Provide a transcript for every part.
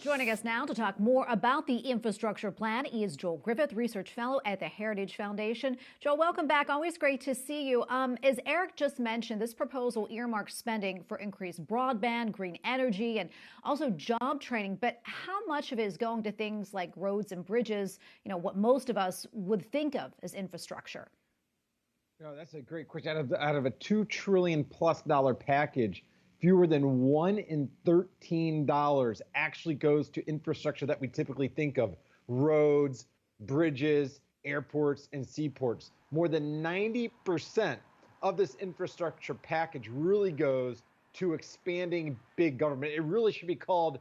Joining us now to talk more about the infrastructure plan is Joel Griffith, Research Fellow at the Heritage Foundation. Joel, welcome back. Always great to see you. As Eric just mentioned, this proposal earmarks spending for increased broadband, green energy, and also job training. But how much of it is going to things like roads and bridges, what most of us would think of as infrastructure? That's a great question. Out of a $2 trillion plus package, fewer than 1 in $13 actually goes to infrastructure that we typically think of: roads, bridges, airports, and seaports. More than 90% of this infrastructure package really goes to expanding big government. It really should be called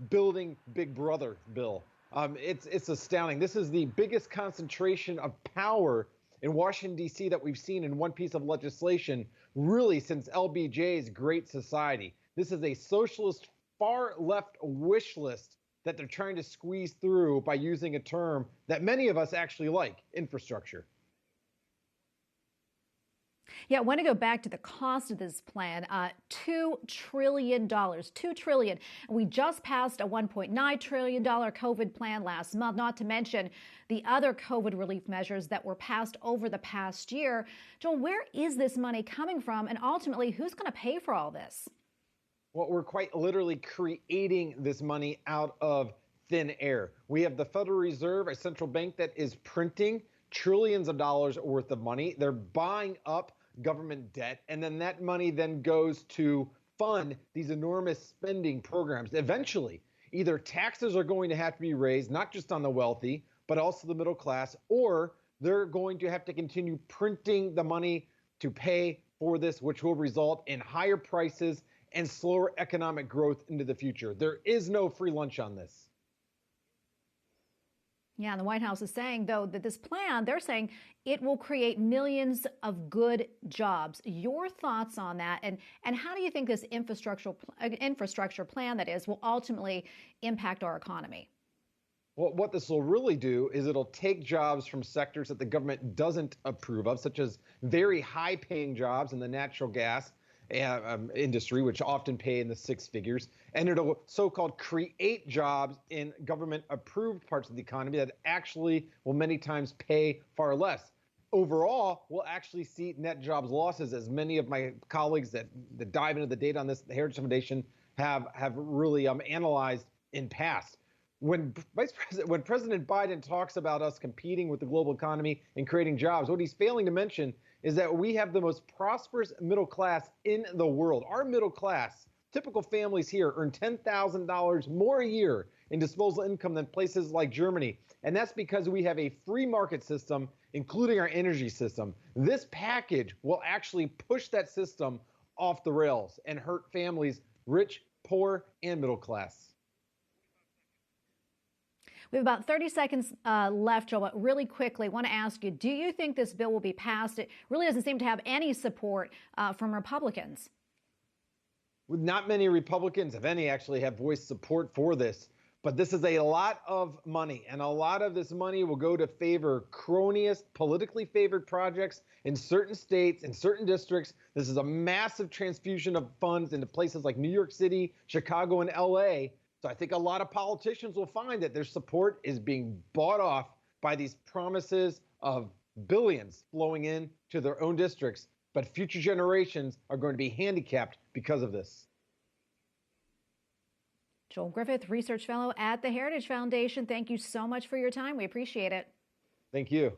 Building Big Brother bill. It's astounding. This is the biggest concentration of power in Washington, D.C. that we've seen in one piece of legislation really since LBJ's Great Society. This is a socialist far left wish list that they're trying to squeeze through by using a term that many of us actually like: infrastructure. Yeah, I want to go back to the cost of this plan. $2 trillion, $2 trillion. We just passed a $1.9 trillion COVID plan last month, not to mention the other COVID relief measures that were passed over the past year. Joel, where is this money coming from? And ultimately, who's going to pay for all this? Well, we're quite literally creating this money out of thin air. We have the Federal Reserve, a central bank that is printing trillions of dollars worth of money. They're buying up government debt, and then that money then goes to fund these enormous spending programs. Eventually, either taxes are going to have to be raised, not just on the wealthy, but also the middle class, or they're going to have to continue printing the money to pay for this, which will result in higher prices and slower economic growth into the future. There is no free lunch on this. Yeah, and the White House is saying, though, that this plan, they're saying it will create millions of good jobs. Your thoughts on that, and how do you think this infrastructure plan, that is, will ultimately impact our economy? Well, what this will really do is it'll take jobs from sectors that the government doesn't approve of, such as very high-paying jobs in the natural gas industry, which often pay in the six figures, and it'll so-called create jobs in government-approved parts of the economy that actually will many times pay far less. Overall, we'll actually see net jobs losses, as many of my colleagues that dive into the data on this, the Heritage Foundation, have really analyzed in past. When President Biden talks about us competing with the global economy and creating jobs, what he's failing to mention is that we have the most prosperous middle class in the world. Our middle class, typical families here, earn $10,000 more a year in disposable income than places like Germany. And that's because we have a free market system, including our energy system. This package will actually push that system off the rails and hurt families, rich, poor, and middle class. We have about 30 seconds left, Joel, but really quickly, I want to ask you, do you think this bill will be passed? It really doesn't seem to have any support from Republicans. Not many Republicans, if any, actually have voiced support for this. But this is a lot of money, and a lot of this money will go to favor cronyist, politically favored projects in certain states, in certain districts. This is a massive transfusion of funds into places like New York City, Chicago, and LA. So I think a lot of politicians will find that their support is being bought off by these promises of billions flowing in to their own districts. But future generations are going to be handicapped because of this. Joel Griffith, Research Fellow at the Heritage Foundation, thank you so much for your time. We appreciate it. Thank you.